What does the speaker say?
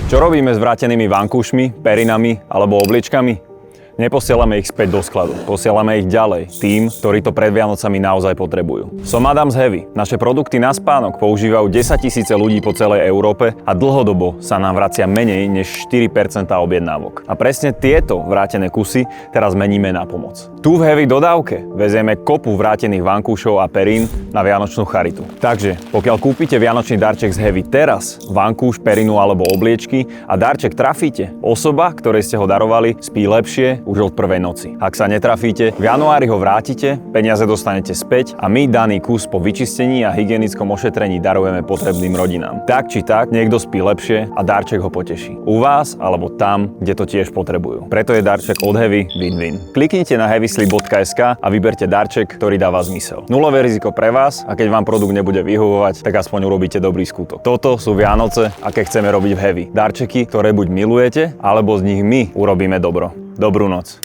Čo robíme s vrátenými vankúšmi, perinami alebo obličkami? Neposielame ich späť do skladu, posielame ich ďalej tým, ktorí to pred Vianocami naozaj potrebujú. Som Adams Heavy. Naše produkty na spánok používajú 10 000 ľudí po celej Európe a dlhodobo sa nám vracia menej než 4% objednávok. A presne tieto vrátené kusy teraz meníme na pomoc. Tu v Heavy dodávke vezieme kopu vrátených vankúšov a perín na vianočnú charitu. Takže pokiaľ kúpite vianočný darček z Heavy teraz, vankúš, perinu alebo obliečky a darček trafíte, osoba, ktorej ste ho darovali, spí lepšie už od prvej noci. Ak sa netrafíte, v januári ho vrátite, peniaze dostanete späť a my daný kus po vyčistení a hygienickom ošetrení darujeme potrebným rodinám. Tak či tak, niekto spí lepšie a darček ho poteší. U vás alebo tam, kde to tiež potrebujú. Preto je darček od Heavy win-win. Kliknite na heavysleep.sk a vyberte darček, ktorý dáva zmysel. Nulové riziko pre vás a keď vám produkt nebude vyhovovať, tak aspoň urobíte dobrý skutok. Toto sú Vianoce, aké chceme robiť v Heavy. Darčeky, ktoré buď milujete, alebo z nich my urobíme dobro. Dobrú noc.